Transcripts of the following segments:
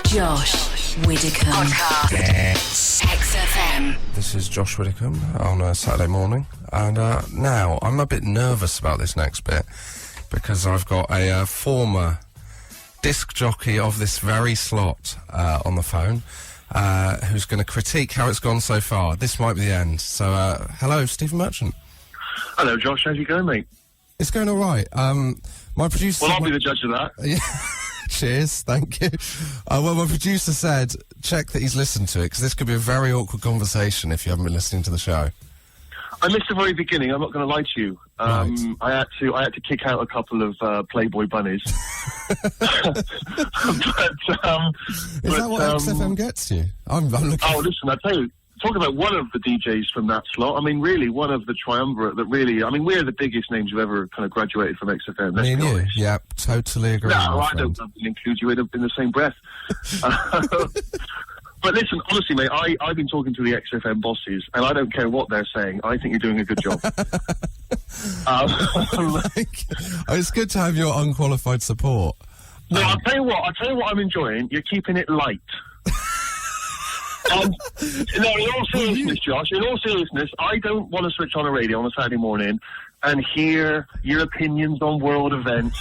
Josh Widdicombe XFM. This is Josh Widdicombe on a Saturday morning, and now I'm a bit nervous about this next bit because I've got a former disc jockey of this very slot on the phone who's going to critique how it's gone so far. This might be the end. So, hello, Stephen Merchant. Hello, Josh. How's it going, mate? It's going all right. My producer... Well, I'll be the judge of that. Yeah. Cheers, thank you. Well, my producer said, check that he's listened to it, because this could be a very awkward conversation if you haven't been listening to the show. I missed the very beginning, I'm not going to lie to you. Right. I had to kick out a couple of Playboy bunnies. Is that what XFM gets you? I'm looking... Oh, listen, I tell you, talk about one of the DJs from that slot. I mean, really, one of the triumvirate that really... I mean, we're the biggest names who've ever kind of graduated from XFM. Me and you? Yeah, totally agree. No, I don't include you in the same breath. But listen, honestly, mate, I've been talking to the XFM bosses, and I don't care what they're saying. I think you're doing a good job. It's good to have your unqualified support. No, I'll tell you what I'm enjoying. You're keeping it light. No, in all seriousness, Josh, I don't want to switch on a radio on a Saturday morning and hear your opinions on world events.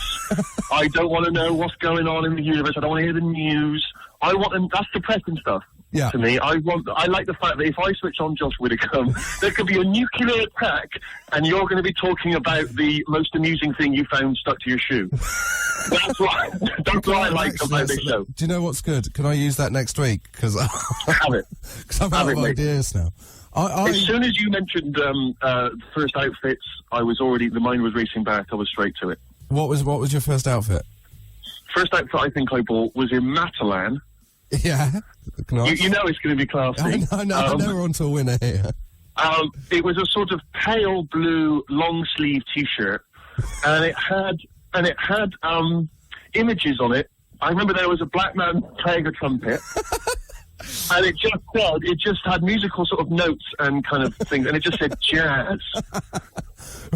I don't want to know what's going on in the universe. I don't want to hear the news. That's depressing stuff. Yeah. To me, I like the fact that if I switch on Josh Widdicombe, there could be a nuclear attack, and you're going to be talking about the most amusing thing you found stuck to your shoe. That's what I like about this show. Do you know what's good? Can I use that next week? Because have it. Because I'm out of ideas now. As soon as you mentioned first outfits, the mind was racing back. I was straight to it. What was your first outfit? First outfit I think I bought was in Matalan. Yeah. Nice. You know it's going to be classy. I know we're on to a winner here. It was a sort of pale blue long sleeve T-shirt, and it had images on it. I remember there was a black man playing a trumpet, and it just had musical sort of notes and kind of things, and it just said jazz.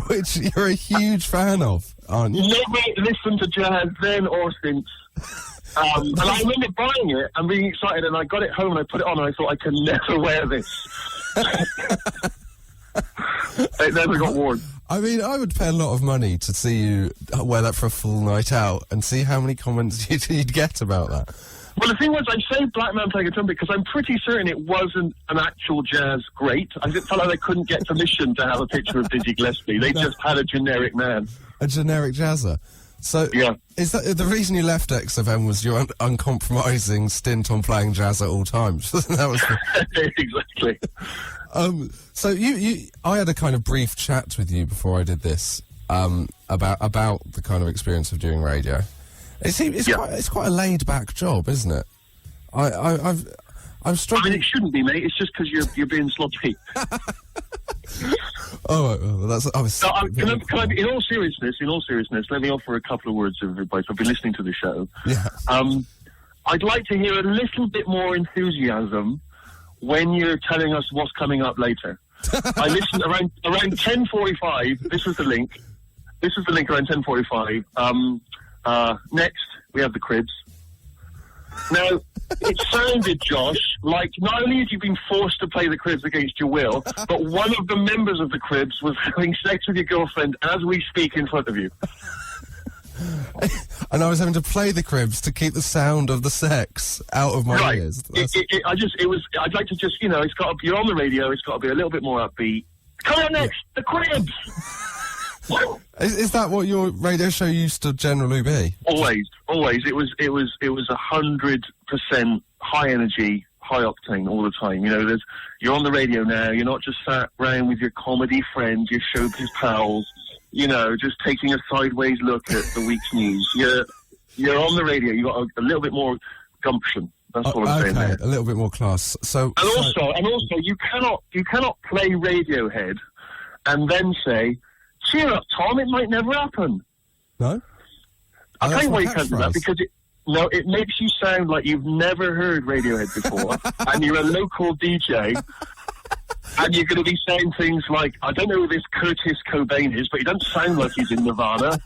Which you're a huge fan of, aren't you? Never listened to jazz then or since. And I remember buying it and being excited, and I got it home and I put it on and I thought I can never wear this. It never got worn. I mean, I would pay a lot of money to see you wear that for a full night out and see how many comments you'd get about that. Well, the thing was, I say black man playing a trumpet because I'm pretty certain it wasn't an actual jazz great. I felt like they couldn't get permission to have a picture of Dizzy Gillespie. They just had a generic man. A generic jazzer. So, yeah. Is that the reason you left XFM was your uncompromising stint on playing jazz at all times? That was exactly. So I had a kind of brief chat with you before I did this about the kind of experience of doing radio. It's quite a laid back job, isn't it? I'm struggling. I mean, it shouldn't be, mate. It's just because you're being sloppy. Oh, that's. In all seriousness, let me offer a couple of words of advice. I've been listening to the show. Yeah. I'd like to hear a little bit more enthusiasm when you're telling us what's coming up later. I listened around 10:45. This was the link. Around 10:45. Next, we have the Cribs. Now, it sounded, Josh, like not only had you been forced to play the Cribs against your will, but one of the members of the Cribs was having sex with your girlfriend as we speak in front of you. And I was having to play the Cribs to keep the sound of the sex out of my ears. I'd like to just, you're on the radio, it's got to be a little bit more upbeat. Come on next, the Cribs! Is that what your radio show used to generally be? Always. It was 100% high energy, high octane all the time. You're on the radio now. You're not just sat round with your comedy friends, your showbiz pals. Just taking a sideways look at the week's news. You're on the radio. You got a little bit more gumption. That's what I'm saying there. A little bit more class. And also, you cannot play Radiohead and then say, "Cheer up, Tom, it might never happen." No? I'll tell you why you can't do that, because it makes you sound like you've never heard Radiohead before, and you're a local DJ, and you're going to be saying things like, "I don't know who this Curtis Cobain is, but he doesn't sound like he's in Nirvana.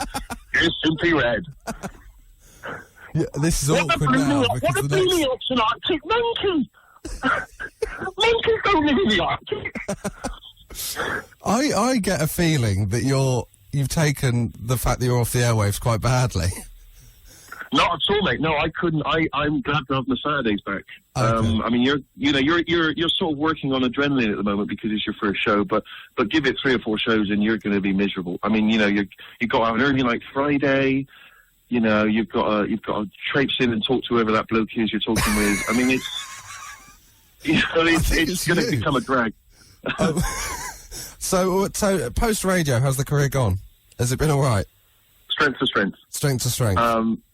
Here's Simply Red." Yeah, this is awkward now. What a blew up an Arctic monkey! Monkeys don't live in the Arctic. I get a feeling that you've taken the fact that you're off the airwaves quite badly. Not at all, mate. No, I couldn't. I'm glad to have my Saturdays back. Okay. I mean, you're sort of working on adrenaline at the moment because it's your first show, but give it 3 or 4 shows and you're going to be miserable. I mean, you've got to have an early night Friday. You've got to traipse in and talk to whoever that bloke is you're talking with. I mean, it's going to become a drag. So post radio, how's the career gone? Has it been all right? Strength to strength. Strength to strength.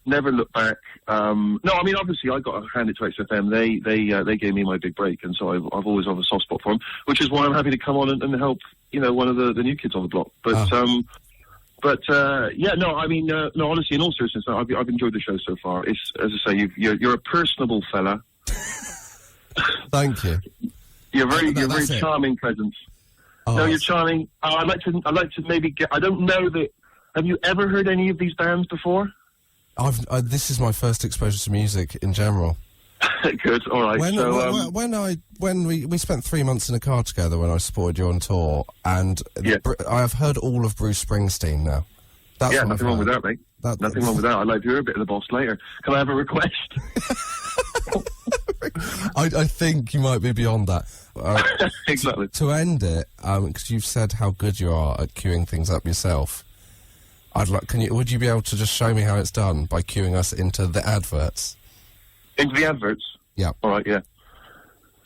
Never look back. No, I mean, obviously, I got to hand it to XFM. They gave me my big break, and so I've always had a soft spot for them, which is why I'm happy to come on and help, one of the new kids on the block. But yeah, no, I mean, no, honestly, in all seriousness, I've enjoyed the show so far. It's, as I say, you're a personable fella. Thank you. You're very charming presence. Oh, no, you're charming. I'd like to maybe get. I don't know that. Have you ever heard any of these bands before? This is my first exposure to music in general. Good, all right. When we spent 3 months in a car together when I supported you on tour, and yeah. I have heard all of Bruce Springsteen now. That's yeah, nothing wrong with that, mate. Nothing wrong with that. I'd like to hear a bit of the Boss later. Can I have a request? I think you might be beyond that. Exactly. To end it, because you've said how good you are at queuing things up yourself, would you be able to just show me how it's done by queuing us into the adverts? Into the adverts? Yeah. All right, yeah.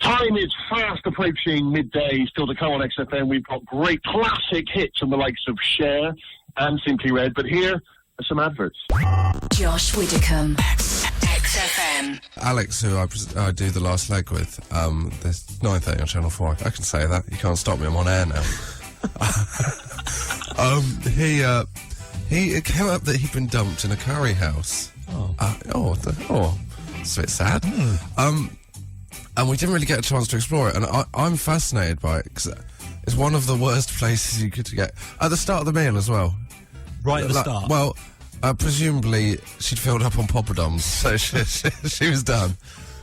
Time is fast approaching midday. Still to come on XFM. We've got great classic hits from the likes of Cher and Simply Red. But here are some adverts. Josh Widdicombe XFM. Alex, who I do the last leg with, there's 9:30 on Channel 4. I can say that. You can't stop me. I'm on air now. He came up that he'd been dumped in a curry house. It's a bit sad. And we didn't really get a chance to explore it. And I'm fascinated by it because it's one of the worst places you could get. At the start of the meal as well. Right at the start? Well, presumably she'd filled up on poppadoms, so she was done.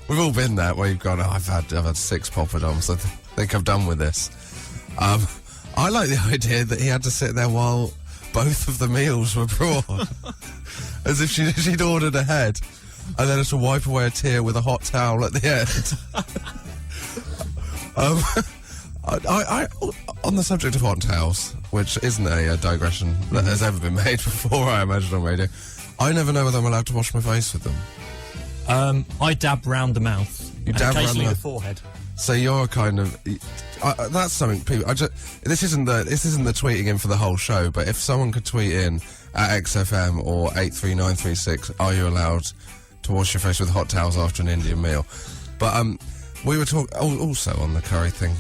We've all been there where you've gone, I've had 6 poppadoms. I think I'm done with this. I like the idea that he had to sit there while both of the meals were brought. As if she'd ordered ahead. And then to wipe away a tear with a hot towel at the end. On the subject of hot towels, which isn't a digression that has ever been made before, I imagine, on radio, I never know whether I'm allowed to wash my face with them. I dab round the mouth. You dab round occasionally the forehead. So you're kind of... that's something people... This isn't the tweeting in for the whole show, but if someone could tweet in at XFM or 83936, are you allowed to wash your face with hot towels after an Indian meal? But we were talking also on the curry thing.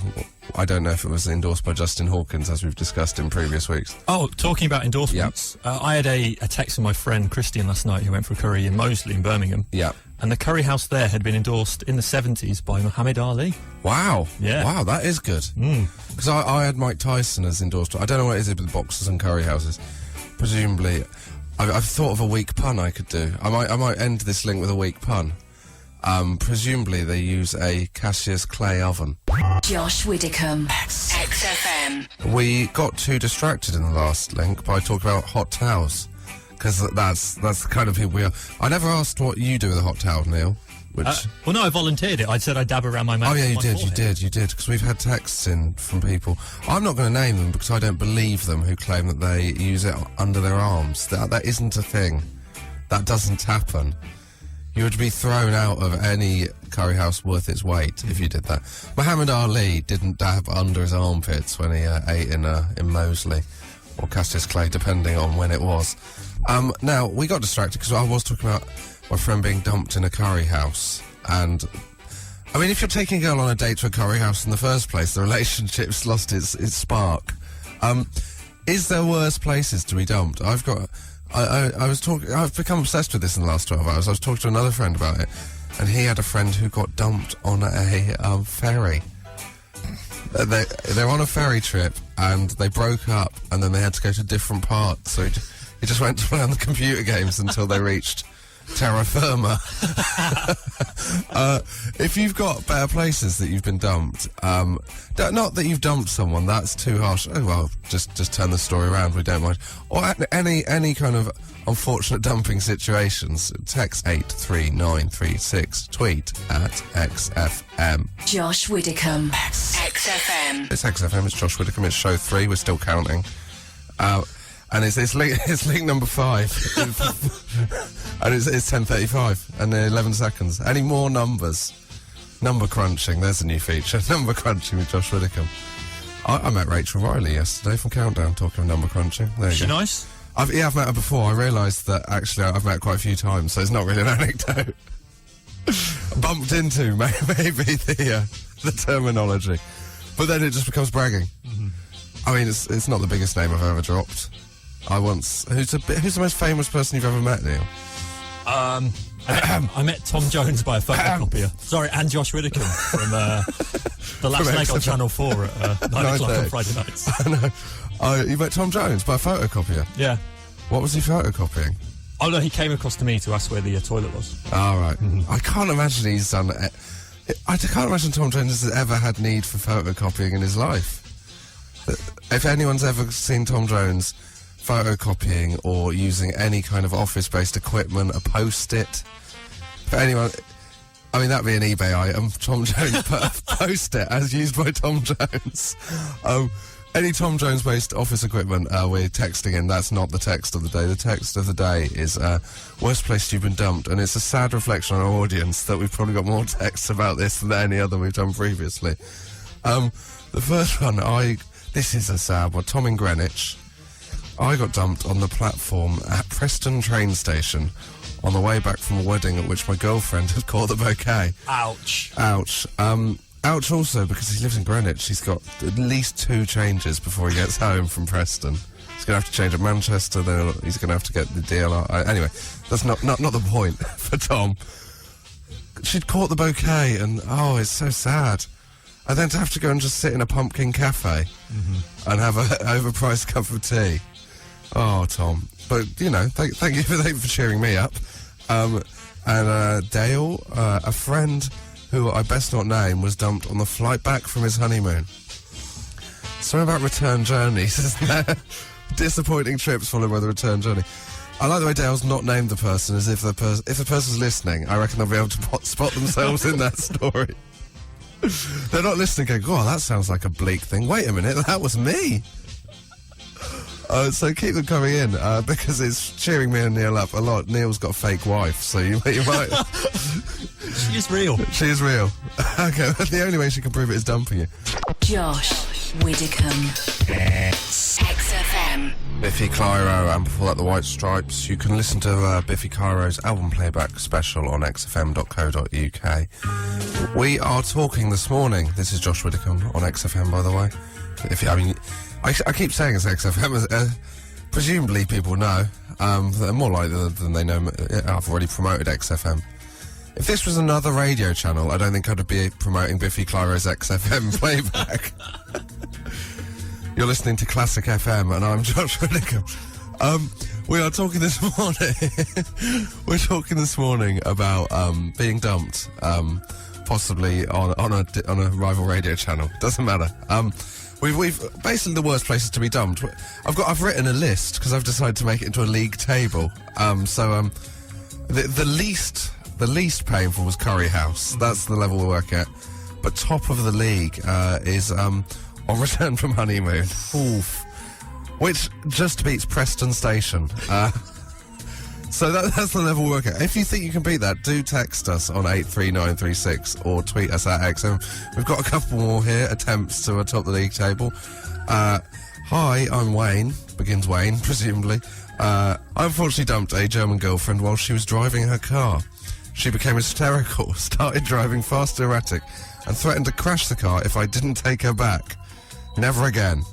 I don't know if it was endorsed by Justin Hawkins, as we've discussed in previous weeks. Oh, talking about endorsements, I had a text from my friend Christian last night who went for a curry in Moseley in Birmingham. Yeah. And the curry house there had been endorsed in the 70s by Muhammad Ali. Wow. Yeah. Wow, that is good. Because I had Mike Tyson as endorsed. I don't know what it is with boxers and curry houses. Presumably... I've thought of a weak pun I could do. I might end this link with a weak pun. Presumably they use a Cassius clay oven. Josh Widdicombe XFM. We got too distracted in the last link by talking about hot towels, because that's the kind of people we are. I never asked what you do with a hot towel, Neil. Which well, no, I volunteered it. I said I dab around my mouth. Oh yeah, you did, because we've had texts in from people. I'm not going to name them because I don't believe them, who claim that they use it under their arms. That isn't a thing. That doesn't happen. You would be thrown out of any curry house worth its weight if you did that. Muhammad Ali didn't dab under his armpits when he ate in Moseley or Cassius Clay, depending on when it was. Now, we got distracted because I was talking about my friend being dumped in a curry house. And, I mean, if you're taking a girl on a date to a curry house in the first place, the relationship's lost its spark. Is there worse places to be dumped? I've become obsessed with this in the last 12 hours. I was talking to another friend about it, and he had a friend who got dumped on a ferry. They're on a ferry trip, and they broke up, and then they had to go to different parts. So he just went to play on the computer games until they reached terra firma. If you've got better places that you've been dumped, not that you've dumped someone, that's too harsh. Oh well, just turn the story around, we don't mind. Or any kind of unfortunate dumping situations, text 83936, tweet at XFM. Josh Widdicombe XFM. It's XFM, it's Josh Widdicombe, it's show 3, we're still counting. And it's link number 5. And it's 10:35 and 11 seconds. Any more numbers? Number crunching, there's a new feature. Number crunching with Josh Widdicombe. I met Rachel Riley yesterday from Countdown talking of number crunching. There you Is she go. nice? I've met her before. I realised that actually I've met her quite a few times, so it's not really an anecdote. Bumped into maybe the terminology, but then it just becomes bragging. I mean, it's not the biggest name I've ever dropped. Who's the most famous person you've ever met, Neil? I met Tom Jones by a photocopier. Sorry, and Josh Widdicombe from the last From leg on XFM. Channel 4 at 9 o'clock on 9:30. Friday nights. I know. You met Tom Jones by a photocopier. Yeah. What was he photocopying? Oh no, he came across to me to ask where the toilet was. All right. I can't imagine he's done. I can't imagine Tom Jones has ever had need for photocopying in his life. If anyone's ever seen Tom Jones photocopying or using any kind of office-based equipment, a post-it, for anyone, I mean that'd be an eBay item. Tom Jones post-it as used by Tom Jones. Any Tom Jones-based office equipment we're texting in, that's not the text of the day. The text of the day is worst place you've been dumped, and it's a sad reflection on our audience that we've probably got more texts about this than any other we've done previously. The first one, this is a sad one. Tom in Greenwich. I got dumped on the platform at Preston train station on the way back from a wedding at which my girlfriend had caught the bouquet. Ouch. Ouch. Ouch also because he lives in Greenwich. He's got at least 2 changes before he gets home from Preston. He's going to have to change at Manchester, then he's going to have to get the DLR. Anyway, that's not the point for Tom. She'd caught the bouquet and, it's so sad. And then to have to go and just sit in a pumpkin cafe and have an overpriced cup of tea. Oh, Tom. But, thank you for cheering me up. And Dale, a friend who I best not name, was dumped on the flight back from his honeymoon. Something about return journeys, isn't there? Disappointing trips followed by the return journey. I like the way Dale's not named the person, as if the person's listening, I reckon they'll be able to spot themselves in that story. They're not listening going, oh, that sounds like a bleak thing. Wait a minute, that was me. So keep them coming in, because it's cheering me and Neil up a lot. Neil's got a fake wife, so you might... She is real. She is real. Okay, the only way she can prove it is dumping you. Josh Widdicombe XFM. Biffy Clyro, and before that the White Stripes. You can listen to Biffy Clyro's album playback special on xfm.co.uk. We are talking this morning. This is Josh Widdicombe on XFM, by the way. I keep saying it's XFM. Presumably people know. They're more likely than they know. I've already promoted XFM. If this was another radio channel, I don't think I'd be promoting Biffy Clyro's XFM playback. You're listening to Classic FM, and I'm Josh Widdicombe. We are talking this morning. We're talking this morning about being dumped, possibly on a rival radio channel. Doesn't matter. We've basically the worst places to be dumped. I've written a list because I've decided to make it into a league table. The least painful was Curry House. That's the level we work at. But top of the league is on return from honeymoon. Oof. Which just beats Preston Station. So that's the level we work at. If you think you can beat that, do text us on 83936 or tweet us at XM. We've got a couple more here, attempts to top the league table. Hi, I'm Wayne. Begins Wayne, presumably. I unfortunately dumped a German girlfriend while she was driving her car. She became hysterical, started driving fast and erratic, and threatened to crash the car if I didn't take her back. Never again.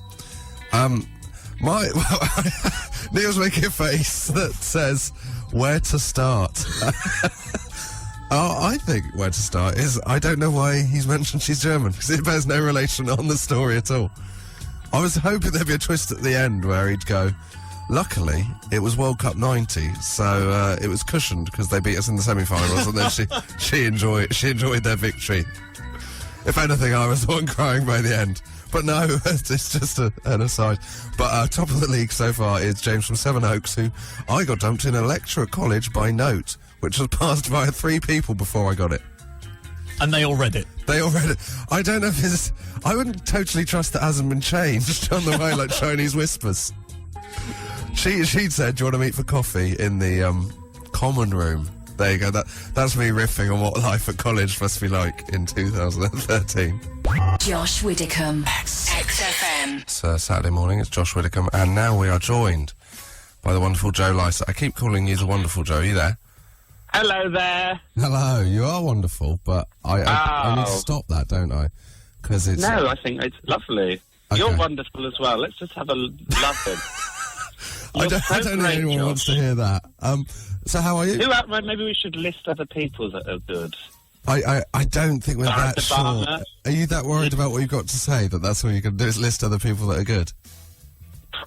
Neil's making a face that says, where to start? I think where to start is, I don't know why he's mentioned she's German, because it bears no relation on the story at all. I was hoping there'd be a twist at the end where he'd go, Luckily, it was World Cup '90, so it was cushioned because they beat us in the semi-finals, and then she enjoyed their victory. If anything, I was the one crying by the end. But no, it's just an aside. But top of the league so far is James from Sevenoaks, who I got dumped in a lecture at college by note, which was passed by 3 people before I got it. And they all read it. They all read it. I don't know if it's... I wouldn't totally trust that hasn't been changed on the way like Chinese whispers. She'd said, do you want to meet for coffee in the common room? There you go. That's me riffing on what life at college must be like in 2013. Josh Widdicombe XFM. It's Saturday morning. It's Josh Widdicombe, and now we are joined by the wonderful Joe Lycett. I keep calling you the wonderful Joe. Are you there? Hello there. Hello. You are wonderful, but I need to stop that, don't I? Because it's... No, I think it's lovely. Okay. You're wonderful as well. Let's just have a laugh. I don't know anyone wants to hear that. So how are you? Maybe we should list other people that are good. I don't think we're Barack that sure. Obama. Are you that worried about what you've got to say, that's all you can do is list other people that are good?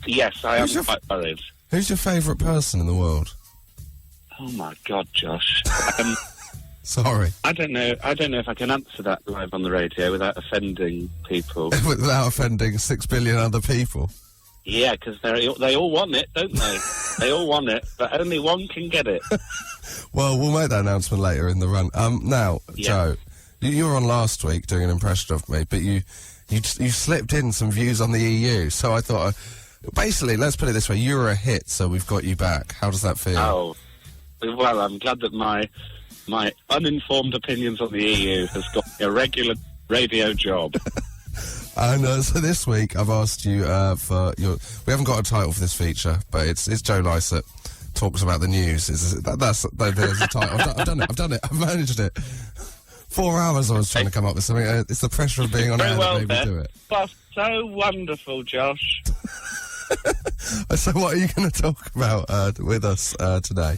Yes, I am quite worried. Who's your favourite person in the world? Oh my God, Josh. Sorry. I don't know if I can answer that live on the radio without offending people. Without offending 6 billion other people. Yeah, because they all want it, don't they? They all want it, but only one can get it. Well, we'll make that announcement later in the run. Now, Yeah. Joe, you were on last week doing an impression of me, but you slipped in some views on the EU. So I thought, basically, let's put it this way: you were a hit, so we've got you back. How does that feel? Oh, well, I'm glad that my uninformed opinions on the EU has got a regular radio job. And so this week I've asked you for your... We haven't got a title for this feature, but it's Joe Lycett talks about the news. There's a title. I've done it. I've managed it. 4 hours I was trying to come up with something. It's the pressure of being on air that made me do it. That's so wonderful, Josh. So what are you going to talk about with us today?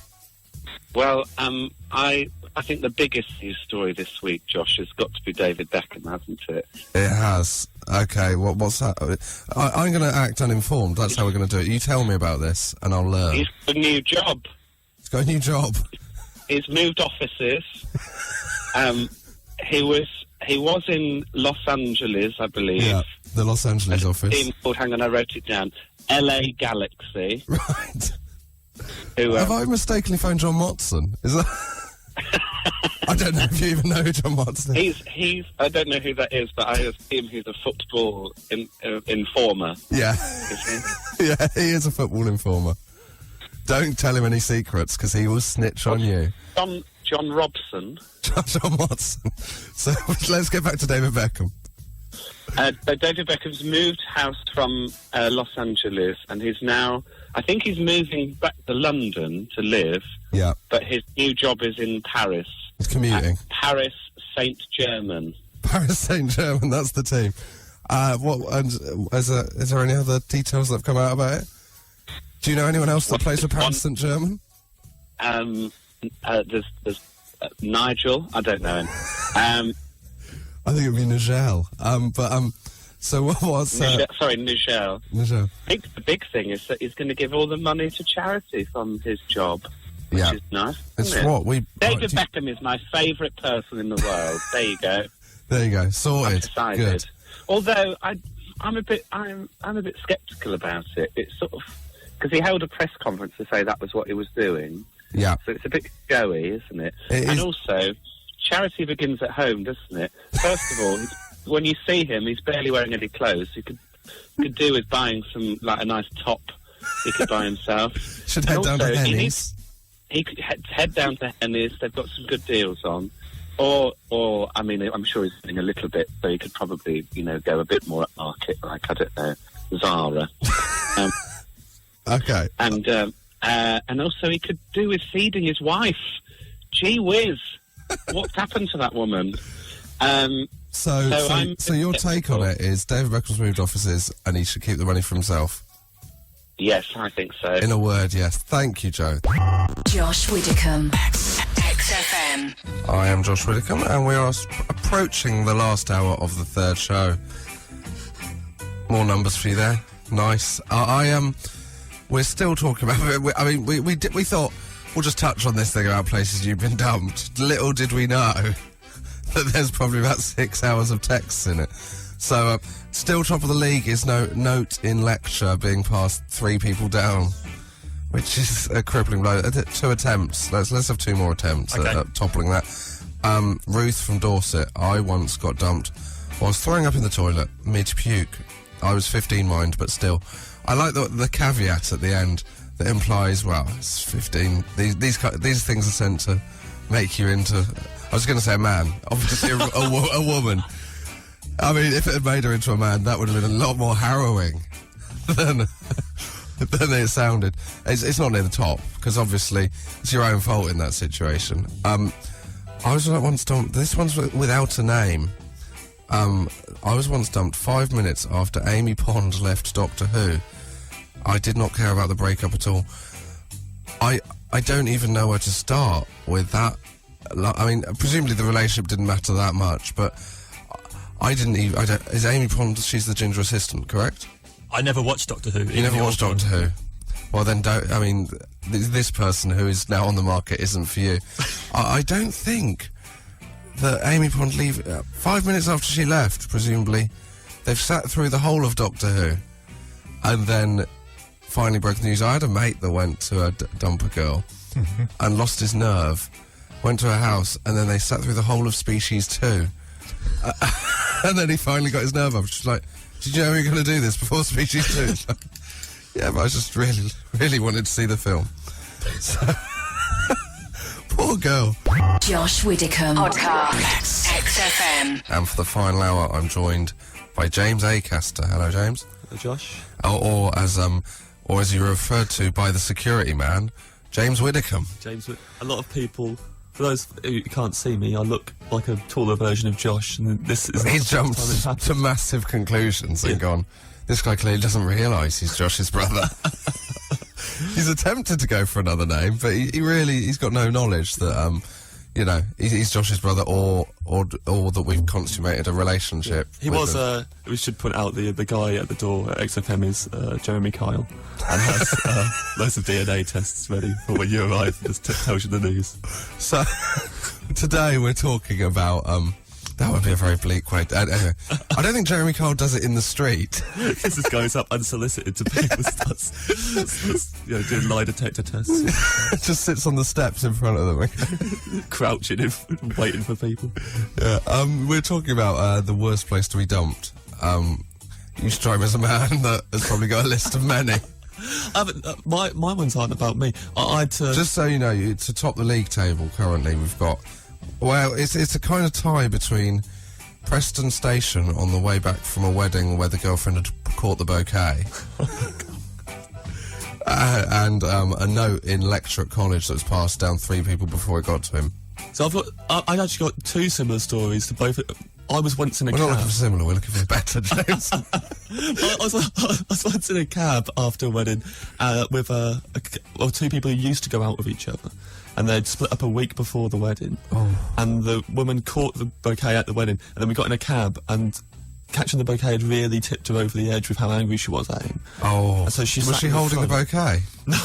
Well, I think the biggest news story this week, Josh, has got to be David Beckham, hasn't it? It has. Okay, what's that? I'm going to act uninformed. That's how we're going to do it. You tell me about this, and I'll learn. He's got a new job. He's got a new job. He's moved offices. He was in Los Angeles, I believe. Yeah, the Los Angeles office. Team called, hang on, I wrote it down. LA Galaxy. Right. Who, Have I mistakenly phoned John Watson? Is that... I don't know if you even know who John Watson is. He's I don't know who that is, but I assume he's a football informer. Yeah. Is he? Yeah, he is a football informer. Don't tell him any secrets, because he will snitch on you. John Robson. John Watson. So let's get back to David Beckham. David Beckham's moved house from Los Angeles, and he's now... I think he's moving back to London to live. Yeah. But his new job is in Paris. He's commuting. Paris Saint-Germain. Paris Saint-Germain, that's the team. Is there any other details that have come out about it? Do you know anyone else that plays for Paris Saint-Germain? There's Nigel. I don't know him. I think it'd be Nigel. So what's... Nigel. Nigel. The big thing is that he's going to give all the money to charity from his job, which is nice. It's what we... David Beckham is my favourite person in the world. There you go. There you go. Sorted. Good. Although I'm a bit sceptical about it. It's sort of because he held a press conference to say that was what he was doing. Yeah. So it's a bit showy, isn't it? And also, charity begins at home, doesn't it? First of all, when you see him, he's barely wearing any clothes. You could do with buying some, like a nice top he could buy himself. Should head down to Henny's. He could head down to Henny's. They've got some good deals on. Or I mean, I'm sure he's doing a little bit, so he could probably, go a bit more at market, like, I don't know, Zara. Okay. And also he could do with feeding his wife. Gee whiz. What's happened to that woman? So your take on it is David Beckham's moved offices and he should keep the money for himself? Yes, I think so. In a word, yes. Thank you, Joe. Josh Widdicombe XFM. I am Josh Widdicombe, and we are approaching the last hour of the third show. More numbers for you there. Nice. we're still talking about it. I mean, we thought we'll just touch on this thing about places you've been dumped. Little did we know that there's probably about 6 hours of texts in it. So, still top of the league is note in lecture being passed 3 people down, which is a crippling blow. 2 attempts. Let's have 2 more attempts at toppling that. Ruth from Dorset. I once got dumped whilst throwing up in the toilet mid-puke. I was 15, mind, but still. I like the caveat at the end that implies, well, it's 15. These things are sent to make you into... I was going to say a man. Obviously a woman. I mean, if it had made her into a man, that would have been a lot more harrowing than it sounded. It's not near the top, because obviously it's your own fault in that situation. I was once dumped... This one's without a name. I was once dumped 5 minutes after Amy Pond left Doctor Who. I did not care about the breakup at all. I don't even know where to start with that. I mean, presumably the relationship didn't matter that much, but I didn't even... is Amy Pond, she's the ginger assistant, correct? I never watched Doctor Who. You never watched Doctor Who? Well, then don't... I mean, this person who is now on the market isn't for you. I don't think that Amy Pond 5 minutes after she left, presumably, they've sat through the whole of Doctor Who and then finally broke the news. I had a mate that went to dump a girl and lost his nerve, went to her house, and then they sat through the whole of Species 2. And then he finally got his nerve up. She's like, did you know you were going to do this before Species 2? Like, yeah, but I just really wanted to see the film. So, poor girl. Josh Widdicombe Podcast XFM. And for the final hour, I'm joined by James Acaster. Hello, James. Hello, Josh. Or as you referred to by the security man, James Widdicombe. A lot of people, for those who can't see me, I look like a taller version of Josh, and this is... He's jumped to massive conclusions and gone, this guy clearly doesn't realise he's Josh's brother. He's attempted to go for another name, but he's got no knowledge that, he's Josh's brother or that we've consummated a relationship. He was, we should point out the guy at the door at XFM is Jeremy Kyle, and has loads of DNA tests ready for when you arrive. Just tells you the news. So, today we're talking about, that would be a very bleak way. Anyway, I don't think Jeremy Kyle does it in the street. This goes up unsolicited to people, starts doing lie detector tests. Just sits on the steps in front of them. Crouching, waiting for people. Yeah, we're talking about the worst place to be dumped. You strike me as a man that has probably got a list of many. My ones aren't about me. Just so you know, to top the league table currently, we've got... Well, it's a kind of tie between Preston Station on the way back from a wedding where the girlfriend had caught the bouquet, and a note in lecture at college that was passed down 3 people before it got to him. So I actually got 2 similar stories to both. I was once in a cab. We're not looking for similar, we're looking for better, James. I was once in a cab after a wedding with 2 people who used to go out with each other. And they'd split up a week before the wedding. Oh. And the woman caught the bouquet at the wedding, and then we got in a cab, and catching the bouquet had really tipped her over the edge with how angry she was at him. Oh. And so was she holding the bouquet? No.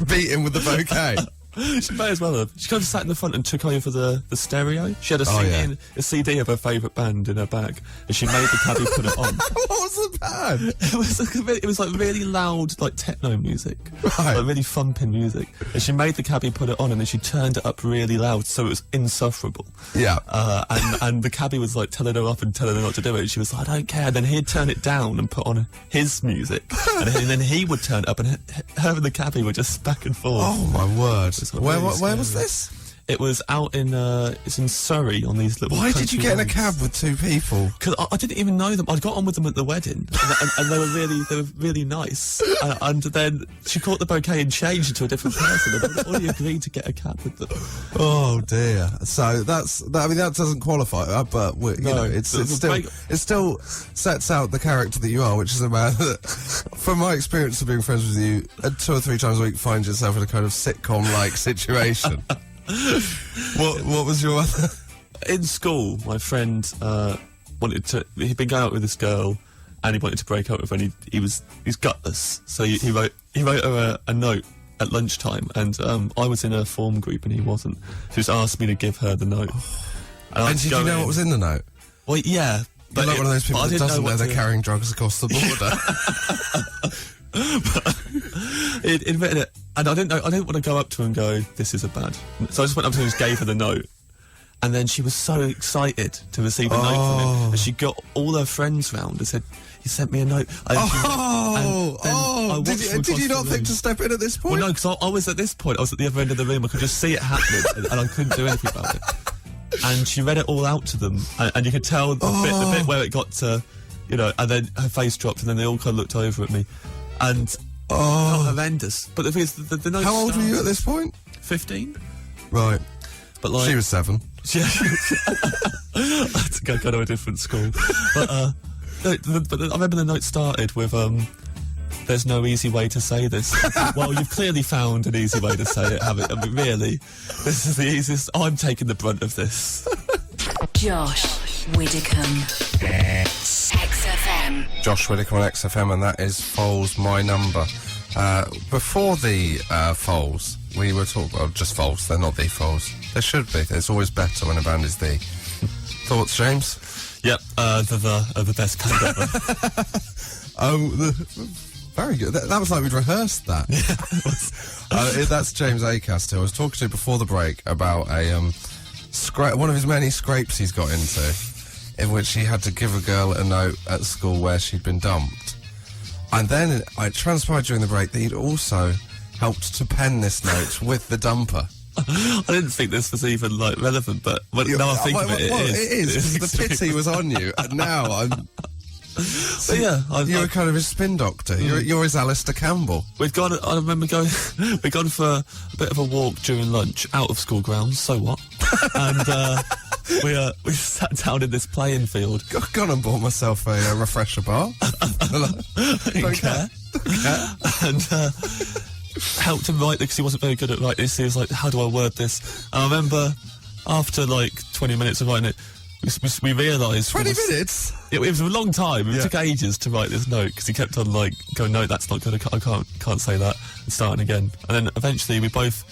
Beat him with the bouquet? She may as well have. She kind of sat in the front and took over the stereo. She had a CD of her favourite band in her bag, and she made the cabbie put it on. What was the band? It was like really loud, like techno music, right. Like really thumping music. And she made the cabbie put it on, and then she turned it up really loud, so it was insufferable. Yeah. And the cabbie was like telling her up and telling her not to do it. And she was like, I don't care. And then he'd turn it down and put on his music, and then he would turn it up, and her and the cabbie were just back and forth. Oh my word. Where was this? It was out in it's in Surrey on these little. Why did you get in a cab with 2 people? Because I didn't even know them. I got on with them at the wedding, and they were really nice. And then she caught the bouquet and changed into a different person. And all agreed to get a cab with them. Oh dear. So that doesn't qualify, but it still sets out the character that you are, which is a man that, from my experience of being friends with you, 2 or 3 times a week finds yourself in a kind of sitcom-like situation. What was your other? In school, my friend he'd been going out with this girl, and he wanted to break up with her, and he's gutless, so he wrote he wrote her a note at lunchtime, and I was in her form group and he wasn't. So he just asked me to give her the note. And did you know what was in the note? Well, yeah. But like one of those people that doesn't know they're carrying drugs across the border. He'd written it, and I didn't want to go up to her and go, "This is a bad." So I just went up to her and just gave her the note. And then she was so excited to receive a note from him, and she got all her friends round and said, "He sent me a note." Did you not think to step in at this point? Well, no, because I was at this point. I was at the other end of the room. I could just see it happening, and I couldn't do anything about it. And she read it all out to them, and you could tell the bit where it got to, you know, and then her face dropped, and then they all kind of looked over at me, and felt horrendous. But the thing is, the note. How old were you at this point? 15. Right. But like she was 7. Yeah, I had to go to a different school. But I remember the note started with "There's no easy way to say this." Well, you've clearly found an easy way to say it, haven't you? I mean, really, this is the easiest. I'm taking the brunt of this. Josh Widdicombe XFM. Josh Widdicombe on XFM, and that is Foals My Number. Before the Foals, we were talking about just Foals. They're not the Foals. They should be. It's always better when a band is the. Thoughts, James? Yep, the best band ever. Very good. That was like we'd rehearsed that. That's James Acaster. I was talking to before the break about a one of his many scrapes he's got into, in which he had to give a girl a note at school where she'd been dumped. And then it transpired during the break that he'd also helped to pen this note with the dumper. I didn't think this was even like relevant, but now I think of it, it is. The pity was on you, and now I'm. So yeah, you're kind of his spin doctor. You're his Alistair Campbell. We'd gone. I remember going. We'd gone for a bit of a walk during lunch, out of school grounds. So what? And we sat down in this playing field. Gone and bought myself a refresher bar. Don't care. And helped him write because he wasn't very good at writing this. He was like, "How do I word this?" And I remember after like 20 minutes of writing it, we realised 20 minutes. It was a long time. It took ages to write this note because he kept on like going, "No, that's not good. I can't say that," and starting again. And then eventually we both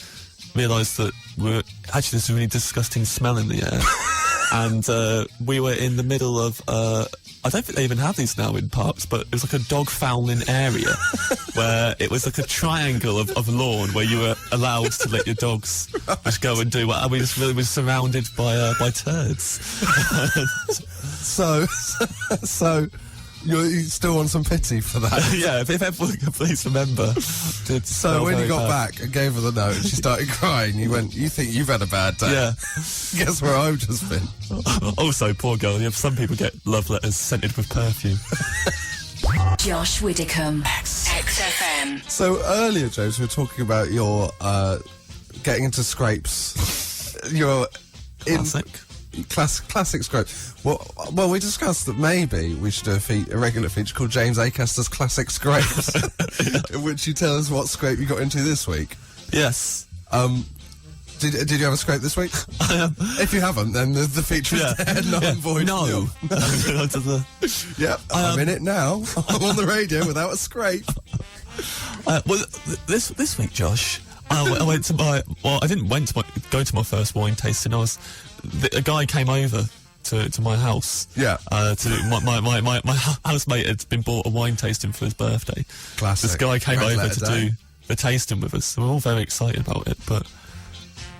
realised that there's a really disgusting smell in the air, and we were in the middle of. I don't think they even have these now in parks, but it was like a dog fouling area where it was like a triangle of lawn where you were allowed to let your dogs just go and do what. And we just really were surrounded by turds. So you still want some pity for that? Yeah, if everyone could please remember. So when you got back and gave her the note, she started crying. You went, "You think you've had a bad day?" Yeah. Guess where I've just been. Also, poor girl. Some people get love letters scented with perfume. Josh Widdicombe XFM. So earlier, James, we were talking about your getting into scrapes. You're classic scrape. Well, we discussed that maybe we should do a regular feature called James Acaster's Classic Scrapes, in which you tell us what scrape you got into this week. Yes. Did you have a scrape this week? If you haven't, then the feature is dead. Void. No. Yep, I'm in it now. I'm on the radio without a scrape. Well, this week, Josh, I went to my. Well, I didn't go to my first wine tasting. A guy came over to my house. Yeah. My housemate had been bought a wine tasting for his birthday. Classic. This guy came Red over letter to day. do the tasting with us. So we're all very excited about it, but.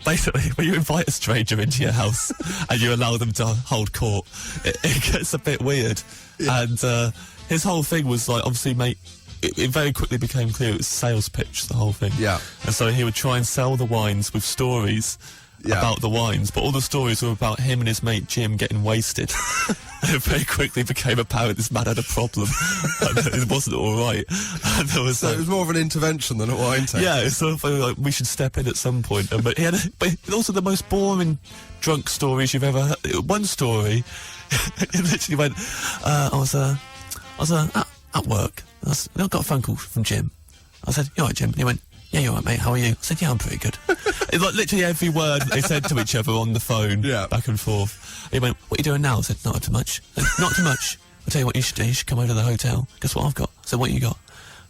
Basically, when you invite a stranger into your house and you allow them to hold court, it gets a bit weird. Yeah. And his whole thing was like, obviously, mate, it very quickly became clear it was a sales pitch, the whole thing. Yeah. And so he would try and sell the wines with stories about the wines, but all the stories were about him and his mate Jim getting wasted. It very quickly became apparent this man had a problem. And it wasn't all right. And there was, so it was more of an intervention than a wine tasting. Yeah, it's sort of like we should step in at some point. But he had also the most boring drunk stories you've ever heard. One story, he literally went, I was at work. I got a phone call from Jim. I said, "You all right, Jim?" And he went, "Yeah, you all right, mate? How are you?" I said, "Yeah, I'm pretty good." It's like literally every word they said to each other on the phone, back and forth. He went, "What are you doing now?" I said, "Not too much." I said, "Not too much. I'll tell you what you should do. You should come over to the hotel. Guess what I've got?" I said, "What you got?"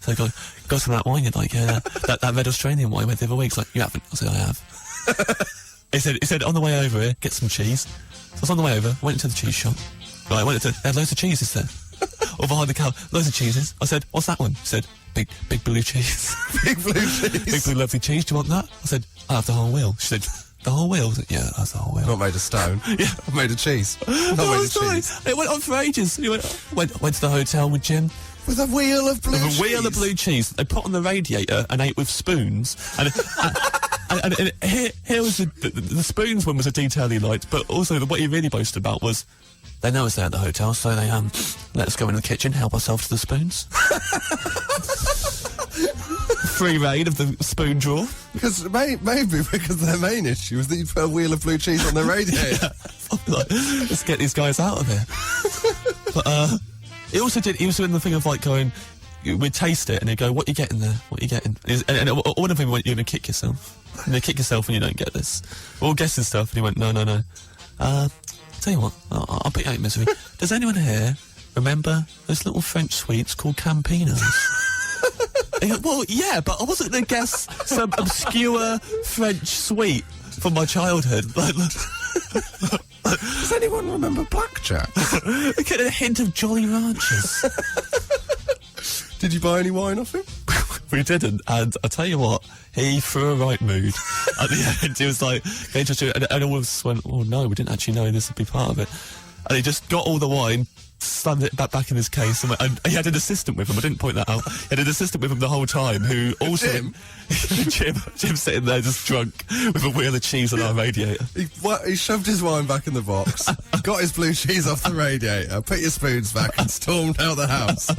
So I got some of that wine, like that red Australian wine I went the other week. He's like, you haven't? I said, I have. He said, on the way over here, get some cheese. So I was on the way over, went into the cheese shop. Right, they had loads of cheeses there. Or behind the counter, loads of cheeses. I said, what's that one? He said, big blue cheese. Big blue cheese. Big blue lovely cheese, do you want that? I said, I have the whole wheel. She said, the whole wheel? I said, yeah, that's the whole wheel. Not made of stone. Yeah. Made of cheese. Not made of cheese. It went on for ages. He went to the hotel with Jim. With a wheel of blue cheese. With a wheel of blue cheese. They put on the radiator and ate with spoons. And here was the spoons one was a detail he liked, but also what he really boasted about was they know us there at the hotel, so they let us go in the kitchen, help ourselves to the spoons. Free reign of the spoon drawer. Because maybe because their main issue was that you put a wheel of blue cheese on their radiator. Like, let's get these guys out of here. But he also doing the thing of like going, we'd taste it and he'd go, what you getting there? What you getting? And one of them went, you're going to kick yourself. You're going to kick yourself when you don't get this. We're all guessing stuff. And he went, no. Tell you what, I'll put you out of misery. Does anyone here remember those little French sweets called Campinos? Well, yeah, but I wasn't going to guess some obscure French sweet from my childhood. Does anyone remember blackjack? Get a hint of Jolly Ranchers. Did you buy any wine off him? We didn't, and I tell you what, he threw a right mood. At the end, he was like, and all of us went, oh no, we didn't actually know this would be part of it. And he just got all the wine, slammed it back in his case, and he had an assistant with him. I didn't point that out. He had an assistant with him the whole time who also Jim sitting there just drunk with a wheel of cheese on our radiator. He shoved his wine back in the box, got his blue cheese off the radiator, put your spoons back, and stormed out the house.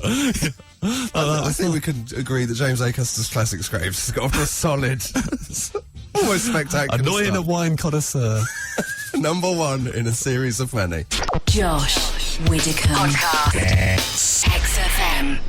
I think we can agree that James Acaster's Classic Scrapes has got off to a solid, almost spectacular Annoying start. a wine connoisseur. Number one in a series of many. Josh Widdicombe. Podcast. XFM.